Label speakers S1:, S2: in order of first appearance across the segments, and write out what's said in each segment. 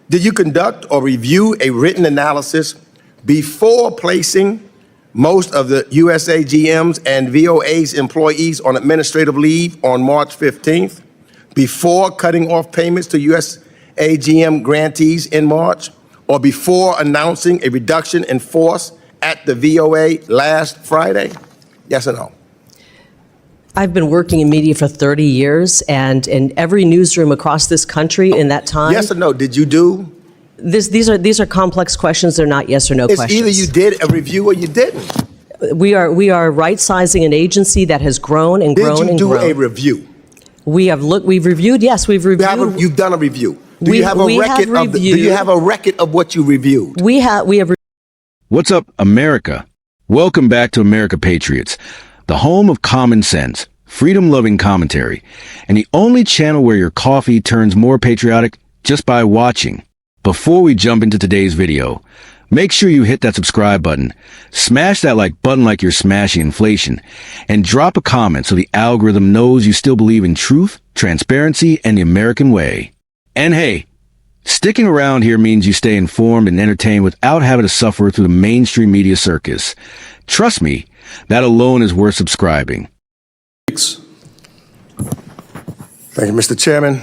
S1: Did you conduct or review a written analysis before placing most of the USAGM's and VOA's employees on administrative leave on March 15th, before cutting off payments to USAGM grantees in March, or before announcing a reduction in force at the VOA last Friday? Yes or no?
S2: I've been working in media for 30 years, and in every newsroom across this country in that time.
S1: Yes or no? Did you do?
S2: These are complex questions. They're not yes or no questions.
S1: It's either you did a review or you didn't.
S2: We are right-sizing an agency that has grown and grown and grown.
S1: Did you do a review?
S2: We've reviewed. Yes, we've reviewed.
S1: You've done a review. Do you have a record of what you reviewed?
S2: We have.
S3: What's up, America? Welcome back to America Patriots, the home of common sense, freedom-loving commentary, and the only channel where your coffee turns more patriotic just by watching. Before we jump into today's video, make sure you hit that subscribe button, smash that like button like you're smashing inflation, and drop a comment so the algorithm knows you still believe in truth, transparency, and the American way. And hey, sticking around here means you stay informed and entertained without having to suffer through the mainstream media circus. Trust me, that alone is worth subscribing.
S1: Thank you, Mr. Chairman.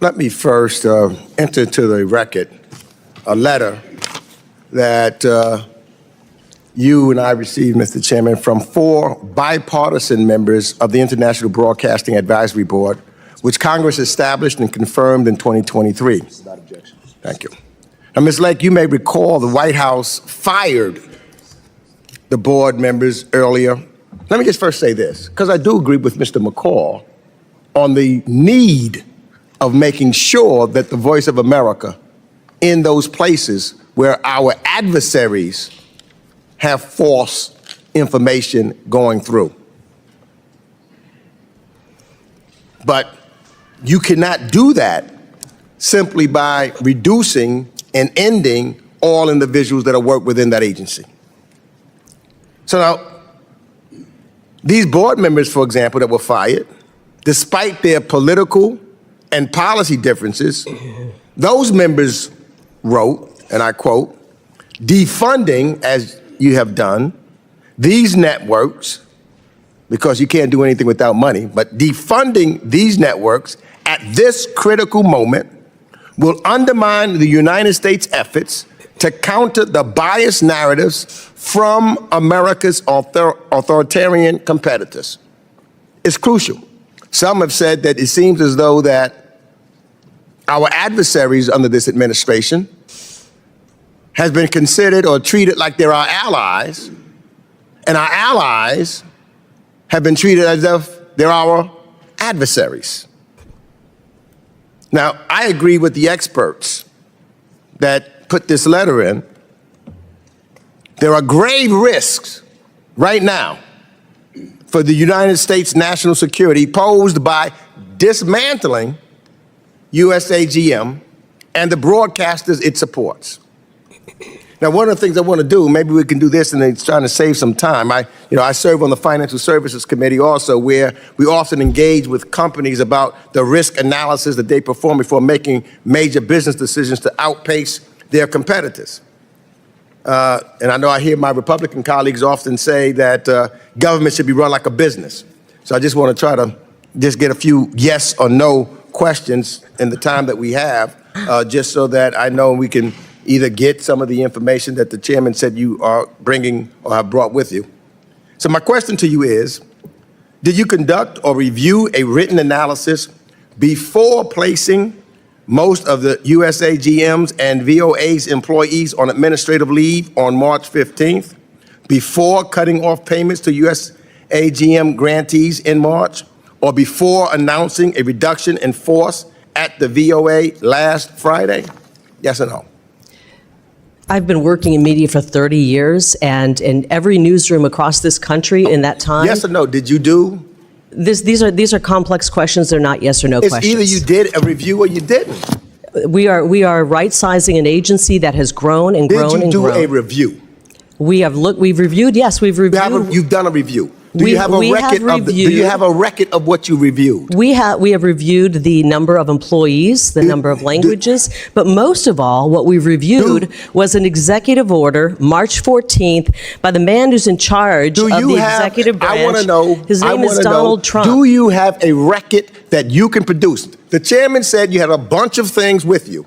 S1: Let me first enter into the record a letter that you and I received, Mr. Chairman, from 4 bipartisan members of the International Broadcasting Advisory Board, which Congress established and confirmed in 2023. Without objection. Thank you. Now, Ms. Lake, you may recall the White House fired the board members earlier. Let me just first say this, because I do agree with Mr. McCall on the need of making sure that the voice of America in those places where our adversaries have false information going through. But you cannot do that simply by reducing and ending all individuals that work within that agency. So now, these board members, for example, that were fired, despite their political and policy differences, those members wrote, and I quote, defunding, as you have done, these networks, because you can't do anything without money, but defunding these networks at this critical moment will undermine the United States' efforts to counter the biased narratives from America's authoritarian competitors. It's crucial. Some have said that it seems as though that our adversaries under this administration has been considered or treated like they're our allies, and our allies have been treated as if they're our adversaries. Now, I agree with the experts that put this letter in. There are grave risks right now for the United States national security posed by dismantling USAGM and the broadcasters it supports. Now, one of the things I want to do, maybe we can do this and it's trying to save some time. I serve on the Financial Services Committee also, where we often engage with companies about the risk analysis that they perform before making major business decisions to outpace their competitors. And I know I hear my Republican colleagues often say that government should be run like a business. So I just want to try to just get a few yes or no questions in the time that we have, just so that I know we can either get some of the information that the chairman said you are bringing or have brought with you. So my question to you is, did you conduct or review a written analysis before placing most of the USAGM's and VOA's employees on administrative leave on March 15th, before cutting off payments to USAGM grantees in March, or before announcing a reduction in force at the VOA last Friday? Yes or no?
S2: I've been working in media for 30 years, and in every newsroom across this country in that time.
S1: Yes or no? Did you do?
S2: These are complex questions. They're not yes or no questions.
S1: It's either you did a review or you didn't.
S2: We are right-sizing an agency that has grown and grown and grown.
S1: Did you do a review?
S2: We've reviewed. Yes, we've reviewed.
S1: You've done a review. Do you have a record of what you reviewed?
S2: We have reviewed the number of employees, the number of languages, but most of all, what we reviewed was an executive order, March 14th, by the man who's in charge of the executive branch.
S1: I want to know.
S2: His name is Donald Trump.
S1: Do you have a record that you can produce? The chairman said you had a bunch of things with you.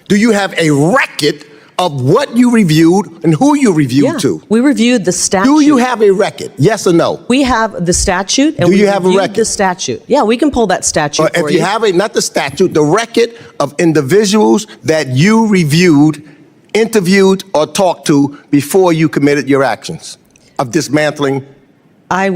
S1: Do you have a record of what you reviewed and who you reviewed to?
S2: We reviewed the statute.
S1: Do you have a record? Yes or no?
S2: We have the statute, and
S1: Do
S2: we
S1: you have a
S2: reviewed
S1: record?
S2: the statute. Yeah, we can pull that statute for
S1: If you have not the statute, the record of individuals that you reviewed, interviewed, or talked to before you committed your actions of dismantling.
S2: I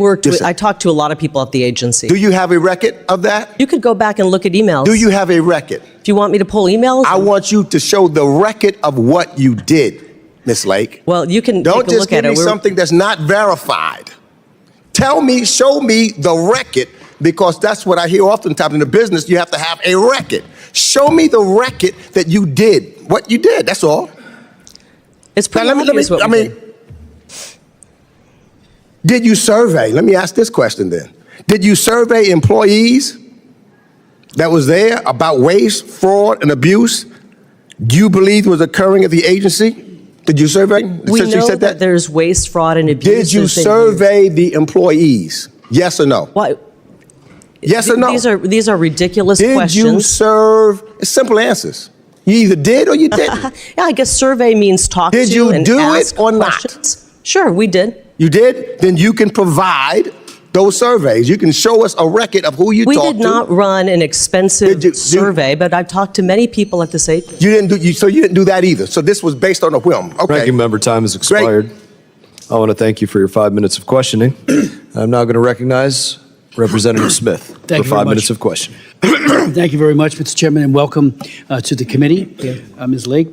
S2: talked to a lot of people at the agency.
S1: Do you have a record of that?
S2: You could go back and look at emails.
S1: Do you have a record?
S2: Do you want me to pull emails?
S1: I want you to show the record of what you did, Ms. Lake.
S2: Well, you can
S1: Don't
S2: take a
S1: just
S2: look
S1: give
S2: at
S1: me
S2: it.
S1: something that's not verified. Show me the record, because that's what I hear oftentimes in the business. You have to have a record. Show me the record that you did, what you did. That's all.
S2: It's pretty obvious what we did.
S1: Did you survey? Let me ask this question then. Did you survey employees that was there about waste, fraud, and abuse you believe was occurring at the agency? Did you survey?
S2: We know that there's waste, fraud, and abuse.
S1: Did you survey the employees? Yes or no?
S2: Why?
S1: Yes or no?
S2: These are ridiculous questions.
S1: Did you serve? It's simple answers. You either did or you didn't.
S2: Yeah, I guess survey means talk to
S1: Did you
S2: and
S1: do
S2: ask
S1: it or
S2: questions. Sure, we did.
S1: You did? Then you can provide those surveys. You can show us a record of who you talked to.
S2: We did not run an expensive survey, but I've talked to many people at this agency.
S1: So you didn't do that either. So this was based on a whim. Okay.
S4: Ranking member, time has expired.
S1: Great.
S4: I want to thank you for your 5 minutes of questioning. I'm now going to recognize Representative Smith
S5: Thank
S4: for
S5: you very
S4: 5 minutes
S5: much.
S4: of questioning.
S5: Thank you very much, Mr. Chairman, and welcome to the committee, Ms. Lake.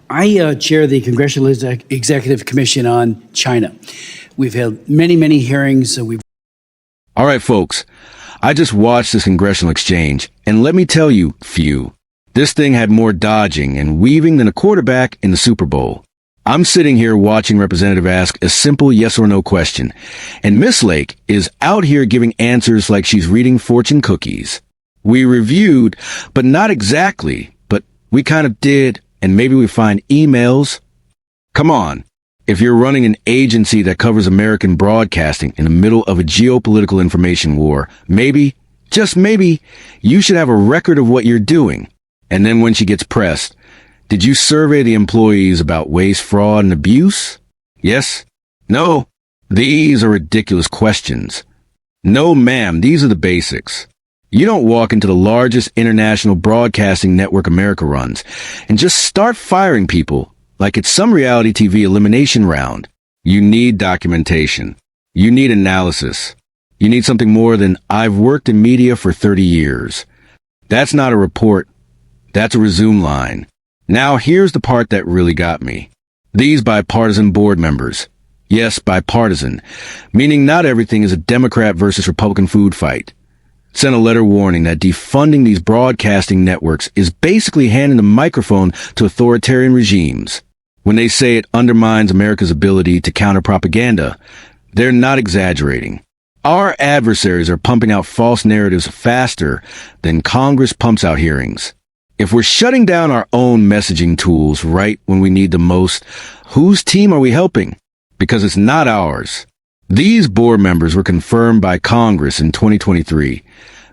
S5: I chair the Congressional Executive Commission on China. We've held many, many hearings.
S3: All right, folks. I just watched this congressional exchange, and let me tell you, this thing had more dodging and weaving than a quarterback in the Super Bowl. I'm sitting here watching Representative ask a simple yes or no question, and Miss Lake is out here giving answers like she's reading fortune cookies. We reviewed, but not exactly, but we kind of did, and maybe we find emails. Come on. If you're running an agency that covers American broadcasting in the middle of a geopolitical information war, maybe, just maybe, you should have a record of what you're doing. And then when she gets pressed, did you survey the employees about waste, fraud, and abuse? Yes? No? These are ridiculous questions. No, ma'am, these are the basics. You don't walk into the largest international broadcasting network America runs and just start firing people like it's some reality TV elimination round. You need documentation. You need analysis. You need something more than, I've worked in media for 30 years. That's not a report. That's a resume line. Now here's the part that really got me. These bipartisan board members. Yes, bipartisan, meaning not everything is a Democrat versus Republican food fight. Sent a letter warning that defunding these broadcasting networks is basically handing the microphone to authoritarian regimes. When they say it undermines America's ability to counter propaganda, they're not exaggerating. Our adversaries are pumping out false narratives faster than Congress pumps out hearings. If we're shutting down our own messaging tools right when we need them most, whose team are we helping? Because it's not ours. These board members were confirmed by Congress in 2023,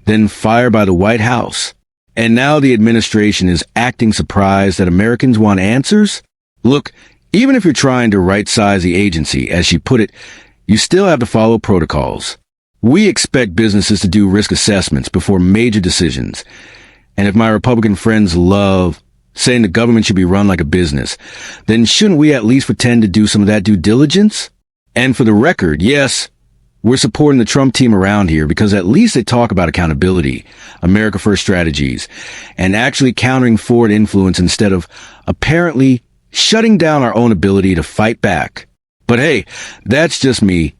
S3: then fired by the White House. And now the administration is acting surprised that Americans want answers? Look, even if you're trying to right-size the agency, as she put it, you still have to follow protocols. We expect businesses to do risk assessments before major decisions. And if my Republican friends love saying the government should be run like a business, then shouldn't we at least pretend to do some of that due diligence? And for the record, yes, we're supporting the Trump team around here because at least they talk about accountability, America First strategies, and actually countering forward influence instead of apparently shutting down our own ability to fight back. But hey, that's just me,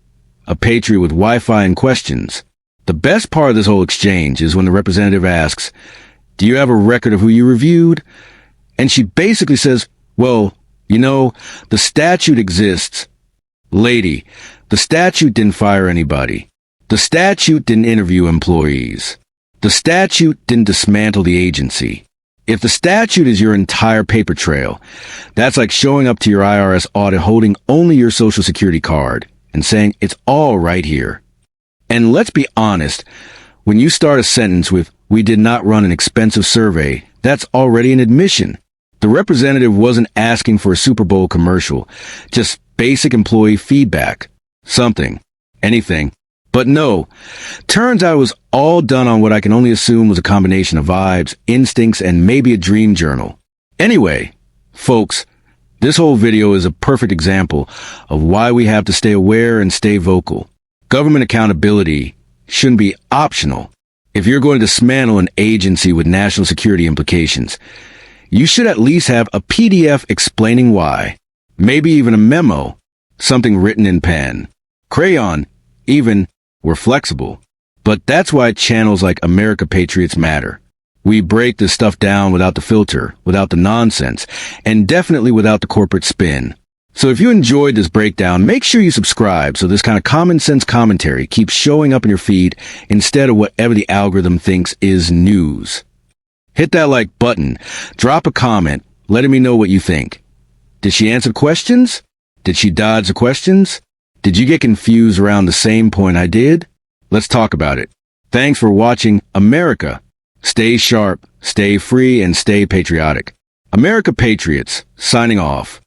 S3: a patriot with Wi-Fi and questions. The best part of this whole exchange is when the representative asks, do you have a record of who you reviewed? And she basically says, well, you know, the statute exists. Lady, The statute didn't fire anybody. The statute didn't interview employees. The statute didn't dismantle the agency. If the statute is your entire paper trail, that's like showing up to your IRS audit holding only your Social Security card and saying it's all right here. And let's be honest, when you start a sentence with, "We did not run an expensive survey," that's already an admission. The representative wasn't asking for a Super Bowl commercial, just basic employee feedback. Something. Anything. But no, turns out it was all done on what I can only assume was a combination of vibes, instincts, and maybe a dream journal. Anyway, folks, this whole video is a perfect example of why we have to stay aware and stay vocal. Government accountability shouldn't be optional. If you're going to dismantle an agency with national security implications, you should at least have a PDF explaining why. Maybe even a memo, something written in pen. Crayon, even. We're flexible. But that's why channels like America Patriots matter. We break this stuff down without the filter, without the nonsense, and definitely without the corporate spin. So if you enjoyed this breakdown, make sure you subscribe so this kind of common sense commentary keeps showing up in your feed instead of whatever the algorithm thinks is news. Hit that like button, drop a comment, letting me know what you think. Did she answer questions? Did she dodge the questions? Did you get confused around the same point I did? Let's talk about it. Thanks for watching America. Stay sharp, stay free, and stay patriotic. America Patriots, signing off.